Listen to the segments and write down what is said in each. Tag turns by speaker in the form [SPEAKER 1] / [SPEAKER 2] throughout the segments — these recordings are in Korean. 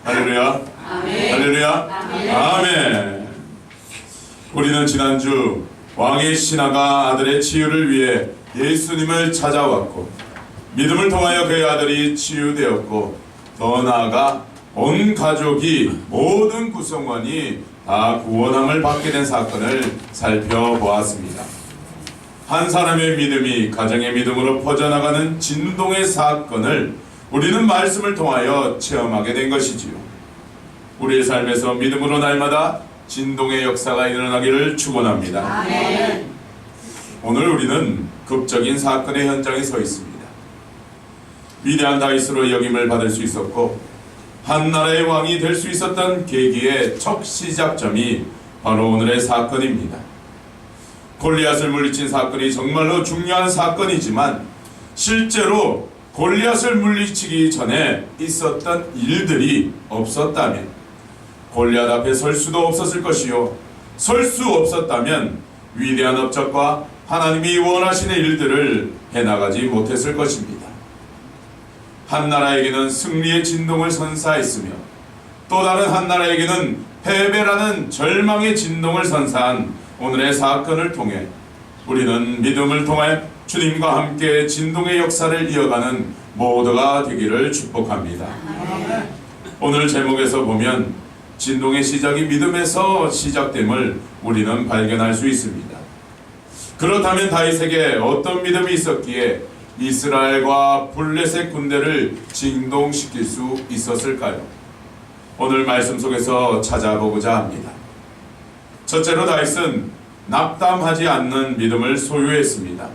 [SPEAKER 1] 할렐루야.
[SPEAKER 2] 아멘.
[SPEAKER 1] 할렐루야.
[SPEAKER 2] 아멘.
[SPEAKER 1] 아멘. 우리는 지난주 왕의 신하가 아들의 치유를 위해 예수님을 찾아왔고 믿음을 통하여 그의 아들이 치유되었고 더 나아가 온 가족이 모든 구성원이 다 구원함을 받게 된 사건을 살펴보았습니다. 한 사람의 믿음이 가정의 믿음으로 퍼져나가는 진동의 사건을 우리는 말씀을 통하여 체험하게 된 것이지요. 우리의 삶에서 믿음으로 날마다 진동의 역사가 일어나기를 축원합니다.
[SPEAKER 2] 아멘.
[SPEAKER 1] 오늘 우리는 극적인 사건의 현장에 서 있습니다. 위대한 다윗으로 역임을 받을 수 있었고 한 나라의 왕이 될 수 있었던 계기의 첫 시작점이 바로 오늘의 사건입니다. 골리앗을 물리친 사건이 정말로 중요한 사건이지만 실제로 골리앗을 물리치기 전에 있었던 일들이 없었다면 골리앗 앞에 설 수도 없었을 것이요, 설 수 없었다면 위대한 업적과 하나님이 원하시는 일들을 해나가지 못했을 것입니다. 한 나라에게는 승리의 진동을 선사했으며 또 다른 한 나라에게는 패배라는 절망의 진동을 선사한 오늘의 사건을 통해 우리는 믿음을 통해 주님과 함께 진동의 역사를 이어가는 모두가 되기를 축복합니다. 오늘 제목에서 보면 진동의 시작이 믿음에서 시작됨을 우리는 발견할 수 있습니다. 그렇다면 다윗에게 어떤 믿음이 있었기에 이스라엘과 블레셋 군대를 진동시킬 수 있었을까요? 오늘 말씀 속에서 찾아보고자 합니다. 첫째로 다윗은 낙담하지 않는 믿음을 소유했습니다.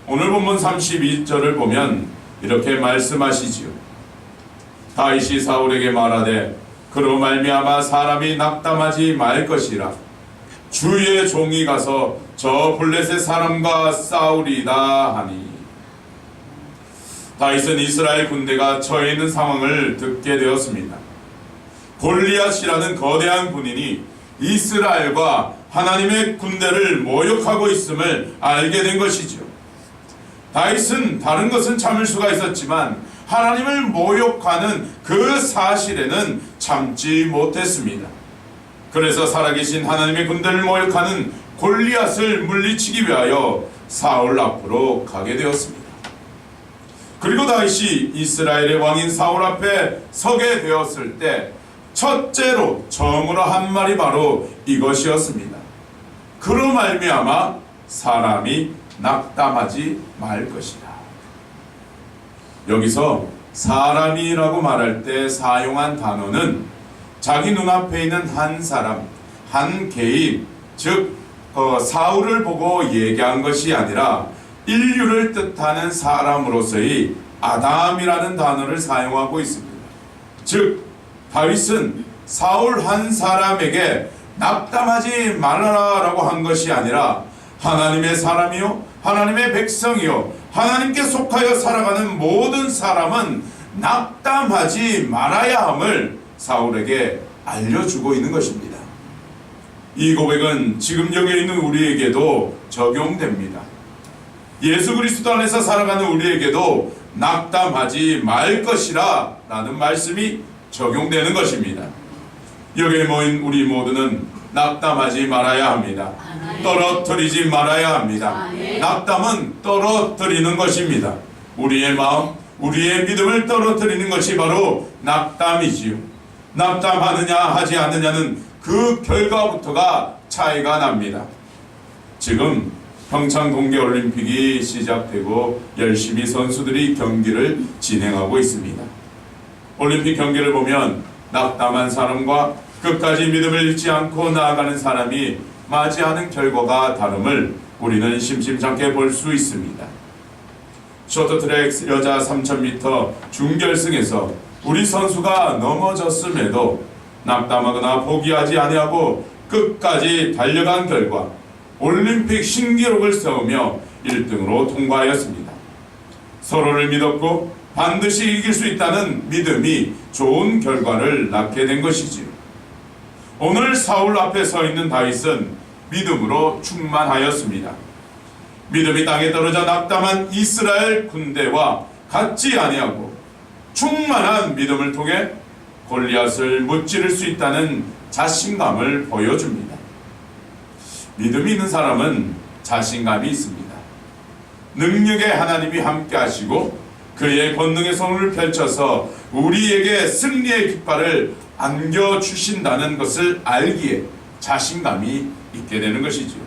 [SPEAKER 1] 오늘 본문 32절을 보면 이렇게 말씀하시지요. 다윗이 사울에게 말하되 그로 말미암아 사람이 낙담하지 말 것이라. 주의 종이 가서 저 블레셋 사람과 싸우리다 하니. 다윗은 이스라엘 군대가 처해 있는 상황을 듣게 되었습니다. 골리앗이라는 거대한 군인이 이스라엘과 하나님의 군대를 모욕하고 있음을 알게 된 것이죠. 다윗은 다른 것은 참을 수가 있었지만 하나님을 모욕하는 그 사실에는 참지 못했습니다. 그래서 살아계신 하나님의 군대를 모욕하는 골리앗을 물리치기 위하여 사울 앞으로 가게 되었습니다. 그리고 다윗이 이스라엘의 왕인 사울 앞에 서게 되었을 때 첫째로 처음으로 한 말이 바로 이것이었습니다. 그로 말미암아 사람이 낙담하지 말 것이다. 여기서 사람이라고 말할 때 사용한 단어는 자기 눈앞에 있는 한 사람, 한 개인, 즉 사울을 보고 얘기한 것이 아니라 인류를 뜻하는 사람으로서의 아담이라는 단어를 사용하고 있습니다. 즉 다윗은 사울 한 사람에게 낙담하지 말아라 라고 한 것이 아니라 하나님의 사람이요, 하나님의 백성이요, 하나님께 속하여 살아가는 모든 사람은 낙담하지 말아야 함을 사울에게 알려주고 있는 것입니다. 이 고백은 지금 여기 있는 우리에게도 적용됩니다. 예수 그리스도 안에서 살아가는 우리에게도 낙담하지 말 것이라 라는 말씀이 적용되는 것입니다. 여기에 모인 우리 모두는 낙담하지 말아야 합니다. 떨어뜨리지 말아야 합니다. 낙담은 떨어뜨리는 것입니다. 우리의 마음, 우리의 믿음을 떨어뜨리는 것이 바로 낙담이지요. 낙담하느냐 하지 않느냐는 그 결과부터가 차이가 납니다. 지금 평창 동계올림픽이 시작되고 열심히 선수들이 경기를 진행하고 있습니다. 올림픽 경기를 보면 낙담한 사람과 끝까지 믿음을 잃지 않고 나아가는 사람이 맞이하는 결과가 다름을 우리는 심심찮게 볼 수 있습니다. 쇼트트랙 여자 3000m 준결승에서 우리 선수가 넘어졌음에도 낙담하거나 포기하지 아니하고 끝까지 달려간 결과 올림픽 신기록을 세우며 1등으로 통과하였습니다. 서로를 믿었고 반드시 이길 수 있다는 믿음이 좋은 결과를 낳게 된 것이지요. 오늘 사울 앞에 서 있는 다윗은 믿음으로 충만하였습니다. 믿음이 땅에 떨어져 낙담한 이스라엘 군대와 같지 아니하고 충만한 믿음을 통해 골리앗을 무찌를 수 있다는 자신감을 보여줍니다. 믿음이 있는 사람은 자신감이 있습니다. 능력의 하나님이 함께 하시고 그의 권능의 손을 펼쳐서 우리에게 승리의 깃발을 안겨주신다는 것을 알기에 자신감이 있게 되는 것이죠.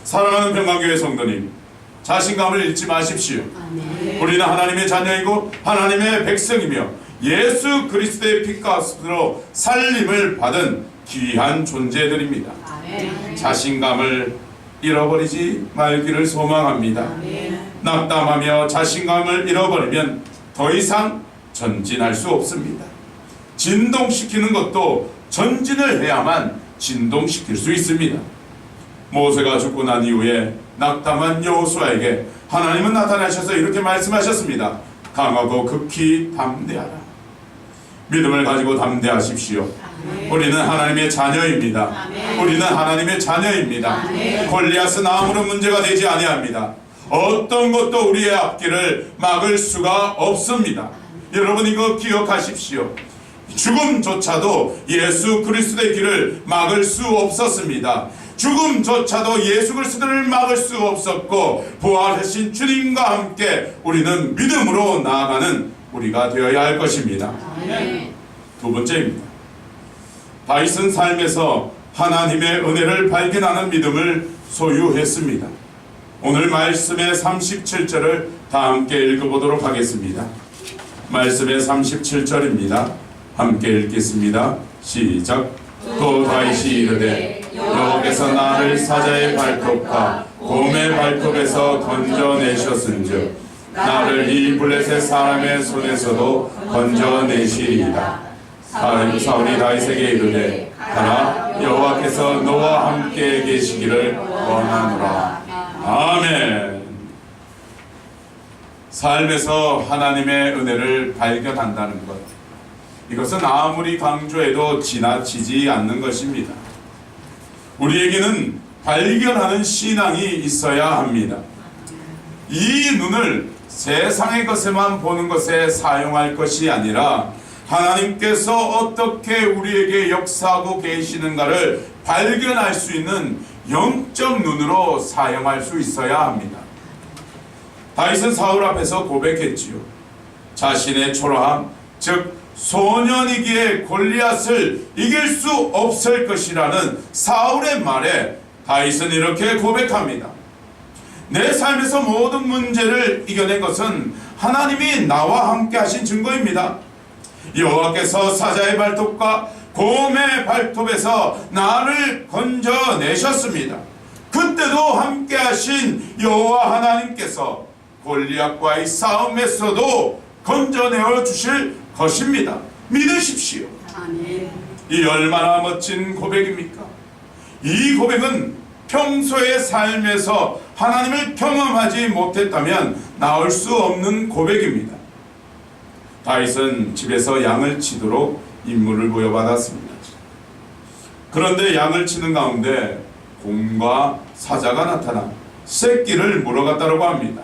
[SPEAKER 1] 사랑하는 평강교회 성도님, 자신감을 잃지 마십시오. 우리는 하나님의 자녀이고 하나님의 백성이며 예수 그리스도의 피값으로 살림을 받은 귀한 존재들입니다. 자신감을 잃어버리지 말기를 소망합니다. 낙담하며 자신감을 잃어버리면 더 이상 전진할 수 없습니다. 진동시키는 것도 전진을 해야만 진동시킬 수 있습니다. 모세가 죽고 난 이후에 낙담한 여호수아에게 하나님은 나타나셔서 이렇게 말씀하셨습니다. 강하고 극히 담대하라. 믿음을 가지고 담대하십시오. 우리는 하나님의 자녀입니다. 우리는 하나님의 자녀입니다. 골리앗은 아무런 문제가 되지 아니합니다. 어떤 것도 우리의 앞길을 막을 수가 없습니다. 여러분 이거 기억하십시오. 죽음조차도 예수 그리스도의 길을 막을 수 없었습니다. 죽음조차도 예수 그리스도를 막을 수 없었고 부활하신 주님과 함께 우리는 믿음으로 나아가는 우리가 되어야 할 것입니다. 두 번째입니다. 다윗은 삶에서 하나님의 은혜를 발견하는 믿음을 소유했습니다. 오늘 말씀의 37절을 다 함께 읽어보도록 하겠습니다. 말씀의 37절입니다. 함께 읽겠습니다. 시작. 또 다윗이 이르되 여호와께서 나를 사자의 발톱과 곰의 발톱에서 건져내셨은즉 나를 이 블레셋 사람의 손에서도 건져내시리이다. 사울이 다윗에게 이르되 가라, 여호와께서 너와 함께 계시기를 원하노라. 아멘. 삶에서 하나님의 은혜를 발견한다는 것, 이것은 아무리 강조해도 지나치지 않는 것입니다. 우리에게는 발견하는 신앙이 있어야 합니다. 이 눈을 세상의 것에만 보는 것에 사용할 것이 아니라 하나님께서 어떻게 우리에게 역사하고 계시는가를 발견할 수 있는 영적 눈으로 사용할 수 있어야 합니다. 다윗은 사울 앞에서 고백했지요. 자신의 초라함, 즉 소년이기에 골리앗을 이길 수 없을 것이라는 사울의 말에 다윗은 이렇게 고백합니다. 내 삶에서 모든 문제를 이겨낸 것은 하나님이 나와 함께 하신 증거입니다. 여호와께서 사자의 발톱과 곰의 발톱에서 나를 건져내셨습니다. 그때도 함께 하신 여호와 하나님께서 골리앗과의 싸움에서도 건져내어 주실 것입니다. 믿으십시오. 아멘. 이 얼마나 멋진 고백입니까? 이 고백은 평소의 삶에서 하나님을 경험하지 못했다면 나올 수 없는 고백입니다. 다윗은 집에서 양을 치도록 임무를 부여받았습니다. 그런데 양을 치는 가운데 곰과 사자가 나타나 새끼를 물어갔다고 합니다.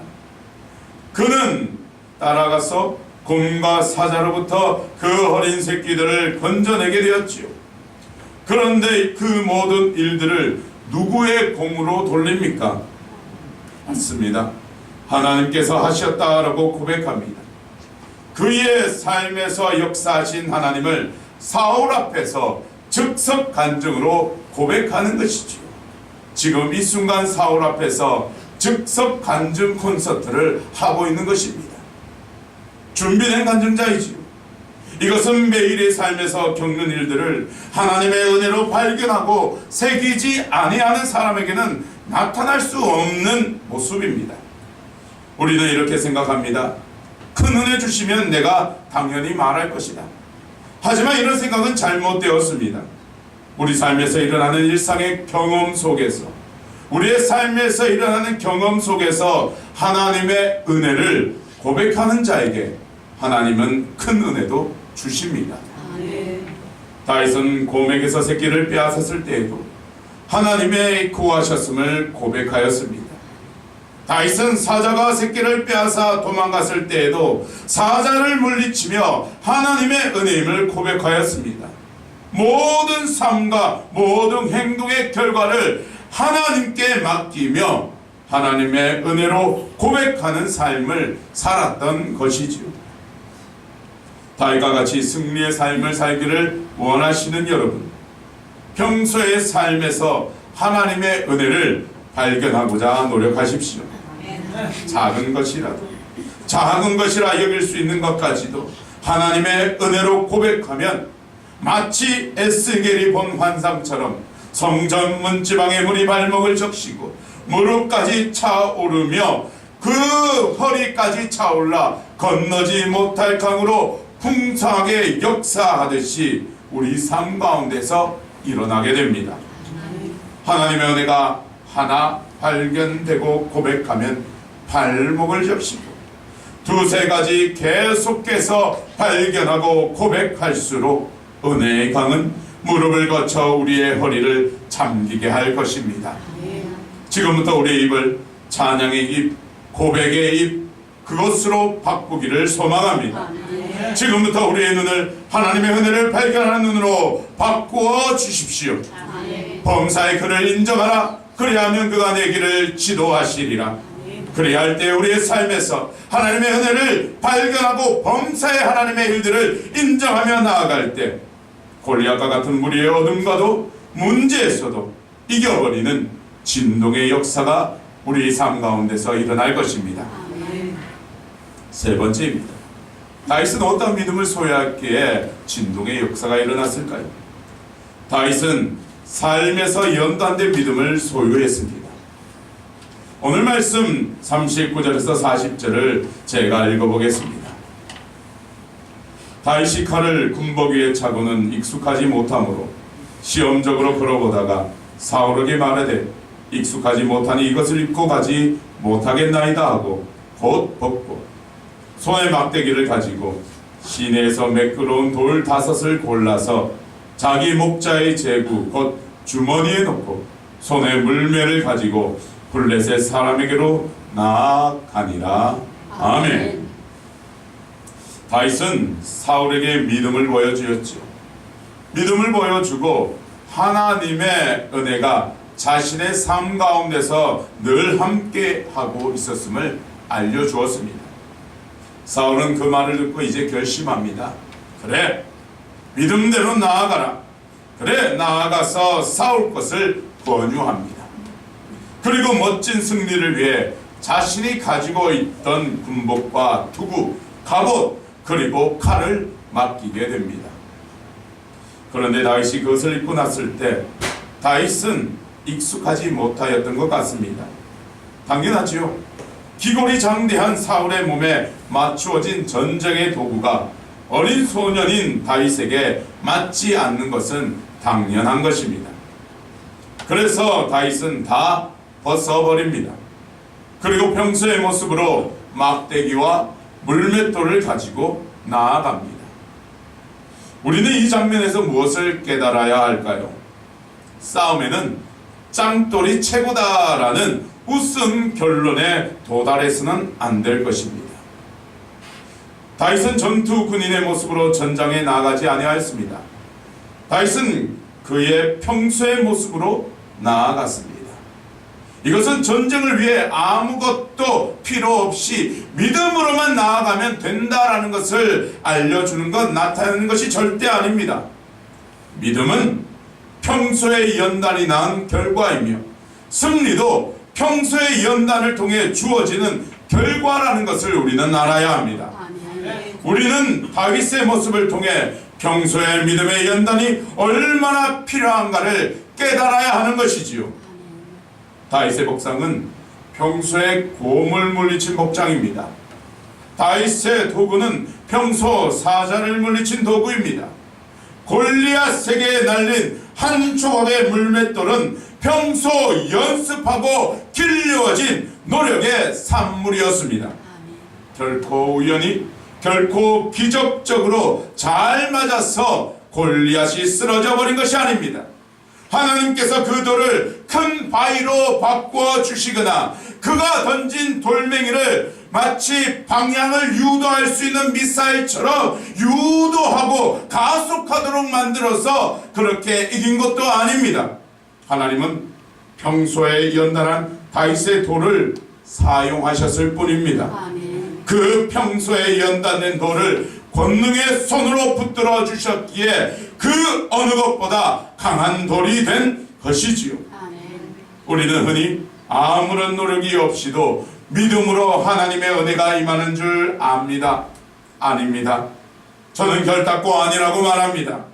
[SPEAKER 1] 그는 따라가서 곰과 사자로부터 그 어린 새끼들을 건져내게 되었지요. 그런데 그 모든 일들을 누구의 공으로 돌립니까? 맞습니다. 하나님께서 하셨다라고 고백합니다. 그의 삶에서 역사하신 하나님을 사울 앞에서 즉석 간증으로 고백하는 것이죠. 지금 이 순간 사울 앞에서 즉석 간증 콘서트를 하고 있는 것입니다. 준비된 간증자이지요. 이것은 매일의 삶에서 겪는 일들을 하나님의 은혜로 발견하고 새기지 아니하는 사람에게는 나타날 수 없는 모습입니다. 우리는 이렇게 생각합니다. 큰 은혜 주시면 내가 당연히 말할 것이다. 하지만 이런 생각은 잘못되었습니다. 우리 삶에서 일어나는 일상의 경험 속에서, 우리의 삶에서 일어나는 경험 속에서 하나님의 은혜를 고백하는 자에게 하나님은 큰 은혜도 주십니다. 다윗은 곰에게서 새끼를 빼앗았을 때에도 하나님의 구하셨음을 고백하였습니다. 다윗은 사자가 새끼를 빼앗아 도망갔을 때에도 사자를 물리치며 하나님의 은혜임을 고백하였습니다. 모든 삶과 모든 행동의 결과를 하나님께 맡기며 하나님의 은혜로 고백하는 삶을 살았던 것이지요. 다윗과 같이 승리의 삶을 살기를 원하시는 여러분, 평소의 삶에서 하나님의 은혜를 발견하고자 노력하십시오. 작은 것이라 여길 수 있는 것까지도 하나님의 은혜로 고백하면 마치 에스겔이 본 환상처럼 성전 문지방에 물이 발목을 적시고 무릎까지 차오르며 그 허리까지 차올라 건너지 못할 강으로 풍성하게 역사하듯이 우리 삶 가운데서 일어나게 됩니다. 하나님의 은혜가 하나 발견되고 고백하면 발목을 접시고 두세 가지 계속해서 발견하고 고백할수록 은혜의 강은 무릎을 거쳐 우리의 허리를 잠기게 할 것입니다. 지금부터 우리의 입을 찬양의 입, 고백의 입, 그것으로 바꾸기를 소망합니다. 지금부터 우리의 눈을 하나님의 은혜를 발견하는 눈으로 바꾸어 주십시오. 범사의 그를 인정하라. 그리하면 그가 내 길을 지도하시리라. 그리할 때 우리의 삶에서 하나님의 은혜를 발견하고 범사의 하나님의 일들을 인정하며 나아갈 때 골리앗과 같은 무리의 어둠과도 문제에서도 이겨버리는 진동의 역사가 우리 삶 가운데서 일어날 것입니다. 세 번째입니다. 다윗은 어떤 믿음을 소유했기에 진동의 역사가 일어났을까요? 다윗은 삶에서 연단된 믿음을 소유했습니다. 오늘 말씀 39절에서 40절을 제가 읽어보겠습니다. 다윗이 칼을 군복 위에 차고는 익숙하지 못하므로 시험적으로 걸어보다가 사울에게 말하되 익숙하지 못하니 이것을 입고 가지 못하겠나이다 하고 곧 벗고 손에 막대기를 가지고 시내에서 매끄러운 돌 5을 골라서 자기 목자의 제구 곧 주머니에 넣고 손에 물매를 가지고 블레셋 사람에게로 나아가니라. 아멘. 다윗은 사울에게 믿음을 보여주었죠. 믿음을 보여주고 하나님의 은혜가 자신의 삶 가운데서 늘 함께 하고 있었음을 알려주었습니다. 사울은 그 말을 듣고 이제 결심합니다. 그래, 믿음대로 나아가라. 그래, 나아가서 싸울 것을 권유합니다. 그리고 멋진 승리를 위해 자신이 가지고 있던 군복과 투구, 갑옷, 그리고 칼을 맡기게 됩니다. 그런데 다윗이 그것을 입고 났을 때 다윗은 익숙하지 못하였던 것 같습니다. 당연하지요. 기골이 장대한 사울의 몸에 맞추어진 전쟁의 도구가 어린 소년인 다윗에게 맞지 않는 것은 당연한 것입니다. 그래서 다윗은 다 벗어버립니다. 그리고 평소의 모습으로 막대기와 물맷돌을 가지고 나아갑니다. 우리는 이 장면에서 무엇을 깨달아야 할까요? 싸움에는 짱돌이 최고다라는 우스운 결론에 도달해서는 안 될 것입니다. 다윗은 전투 군인의 모습으로 전장에 나가지 아니하였습니다. 다윗은 그의 평소의 모습으로 나아갔습니다. 이것은 전쟁을 위해 아무것도 필요 없이 믿음으로만 나아가면 된다라는 것을 알려주는 것, 나타내는 것이 절대 아닙니다. 믿음은 평소의 연단이 낳은 결과이며 승리도 평소의 연단을 통해 주어지는 결과라는 것을 우리는 알아야 합니다. 우리는 다윗의 모습을 통해 평소의 믿음의 연단이 얼마나 필요한가를 깨달아야 하는 것이지요. 다윗의 복장은 평소에 곰을 물리친 복장입니다. 다윗의 도구는 평소 사자를 물리친 도구입니다. 골리앗에게 날린 한 조각의 물맷돌은 평소 연습하고 길러진 노력의 산물이었습니다. 결코 우연히, 결코 기적적으로 잘 맞아서 골리앗이 쓰러져 버린 것이 아닙니다. 하나님께서 그 돌을 큰 바위로 바꾸어 주시거나 그가 던진 돌멩이를 마치 방향을 유도할 수 있는 미사일처럼 유도하고 가속하도록 만들어서 그렇게 이긴 것도 아닙니다. 하나님은 평소에 연단한 다윗의 돌을 사용하셨을 뿐입니다.
[SPEAKER 2] 아멘.
[SPEAKER 1] 그 평소에 연단된 돌을 권능의 손으로 붙들어 주셨기에 그 어느 것보다 강한 돌이 된 것이지요.
[SPEAKER 2] 아멘.
[SPEAKER 1] 우리는 흔히 아무런 노력이 없이도 믿음으로 하나님의 은혜가 임하는 줄 압니다. 아닙니다. 저는 결단코 아니라고 말합니다.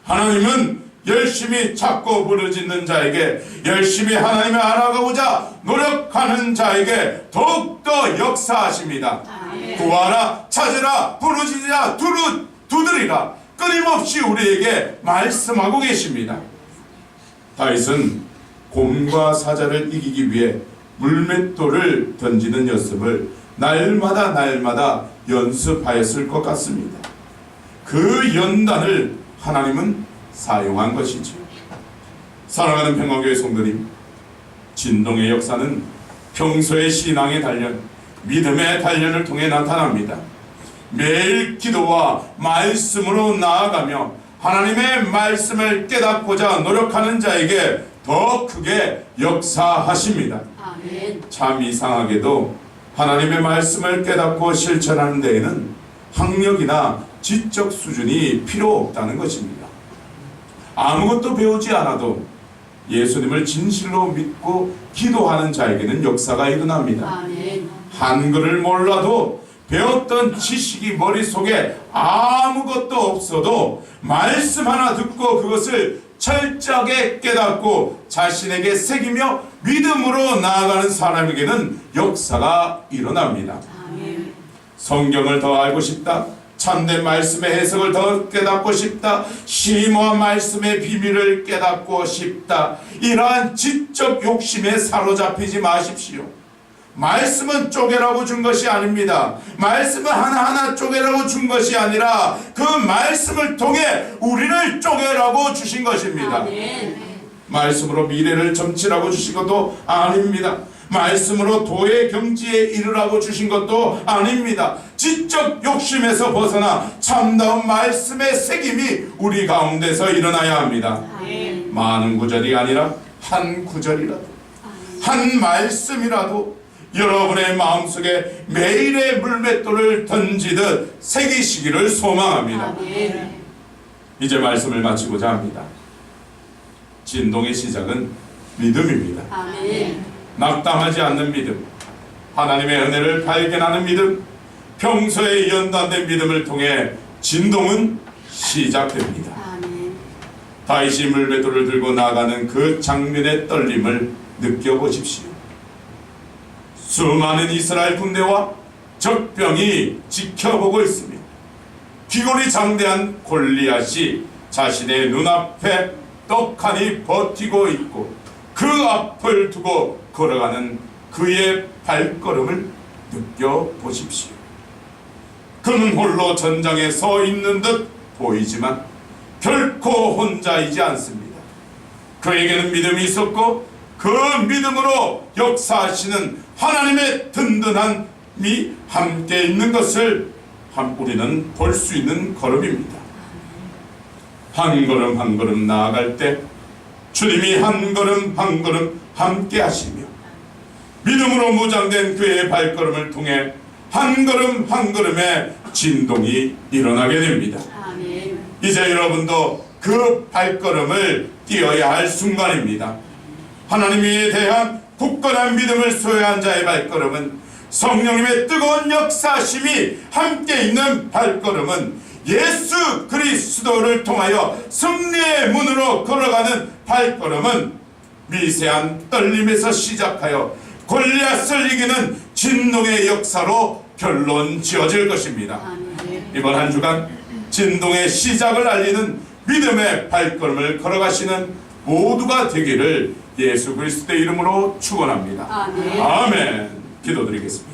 [SPEAKER 1] 하나님은 열심히 찾고 부르짖는 자에게, 열심히 하나님을 알아가고자 노력하는 자에게 더욱더 역사하십니다.
[SPEAKER 2] 아멘.
[SPEAKER 1] 구하라, 찾으라, 부르짖으라, 두드리라 끊임없이 우리에게 말씀하고 계십니다. 다윗은 곰과 사자를 이기기 위해 물맷돌을 던지는 연습을 날마다 연습하였을 것 같습니다. 그 연단을 하나님은 사용한 것이죠. 사랑하는 평화교회 성도님, 진동의 역사는 평소의 신앙의 단련, 믿음의 단련을 통해 나타납니다. 매일 기도와 말씀으로 나아가며 하나님의 말씀을 깨닫고자 노력하는 자에게 더 크게 역사하십니다.
[SPEAKER 2] 아멘.
[SPEAKER 1] 참 이상하게도 하나님의 말씀을 깨닫고 실천하는 데에는 학력이나 지적 수준이 필요 없다는 것입니다. 아무것도 배우지 않아도 예수님을 진실로 믿고 기도하는 자에게는 역사가 일어납니다.
[SPEAKER 2] 아멘.
[SPEAKER 1] 한글을 몰라도 배웠던 지식이 머릿속에 아무것도 없어도 말씀 하나 듣고 그것을 철저하게 깨닫고 자신에게 새기며 믿음으로 나아가는 사람에게는 역사가 일어납니다.
[SPEAKER 2] 아멘.
[SPEAKER 1] 성경을 더 알고 싶다, 참된 말씀의 해석을 더 깨닫고 싶다, 심오한 말씀의 비밀을 깨닫고 싶다, 이러한 지적 욕심에 사로잡히지 마십시오. 말씀은 쪼개라고 준 것이 아닙니다. 말씀은 하나하나 쪼개라고 준 것이 아니라 그 말씀을 통해 우리를 쪼개라고 주신 것입니다.
[SPEAKER 2] 아멘.
[SPEAKER 1] 말씀으로 미래를 점치라고 주신 것도 아닙니다. 말씀으로 도의 경지에 이르라고 주신 것도 아닙니다. 지적 욕심에서 벗어나 참다운 말씀의 새김이 우리 가운데서 일어나야 합니다.
[SPEAKER 2] 아멘.
[SPEAKER 1] 많은 구절이 아니라 한 구절이라도, 한 말씀이라도 여러분의 마음속에 매일의 물맷돌을 던지듯 새기시기를 소망합니다.
[SPEAKER 2] 아멘.
[SPEAKER 1] 이제 말씀을 마치고자 합니다. 진동의 시작은 믿음입니다.
[SPEAKER 2] 아멘.
[SPEAKER 1] 낙담하지 않는 믿음, 하나님의 은혜를 발견하는 믿음, 평소에 연단된 믿음을 통해 진동은 시작됩니다.
[SPEAKER 2] 아멘.
[SPEAKER 1] 다윗이 물맷돌을 들고 나가는 그 장면의 떨림을 느껴보십시오. 수많은 이스라엘 군대와 적병이 지켜보고 있으며 귀골이 장대한 골리앗이 자신의 눈앞에 떡하니 버티고 있고 그 앞을 두고 걸어가는 그의 발걸음을 느껴보십시오. 그는 홀로 전장에 서 있는 듯 보이지만 결코 혼자이지 않습니다. 그에게는 믿음이 있었고 그 믿음으로 역사하시는 하나님의 든든함이 함께 있는 것을 우리는 볼 수 있는 걸음입니다. 한 걸음 한 걸음 나아갈 때 주님이 한 걸음 한 걸음 함께 하시며 믿음으로 무장된 그의 발걸음을 통해 한 걸음 한 걸음의 진동이 일어나게 됩니다.
[SPEAKER 2] 아멘.
[SPEAKER 1] 이제 여러분도 그 발걸음을 뛰어야 할 순간입니다. 하나님에 대한 굳건한 믿음을 소유한 자의 발걸음은, 성령님의 뜨거운 역사심이 함께 있는 발걸음은, 예수 그리스도를 통하여 승리의 문으로 걸어가는 발걸음은 미세한 떨림에서 시작하여 골리앗을 이기는 진동의 역사로 결론 지어질 것입니다.
[SPEAKER 2] 아멘.
[SPEAKER 1] 이번 한 주간 진동의 시작을 알리는 믿음의 발걸음을 걸어가시는 모두가 되기를 예수 그리스도의 이름으로 축원합니다.
[SPEAKER 2] 아멘.
[SPEAKER 1] 아멘. 기도드리겠습니다.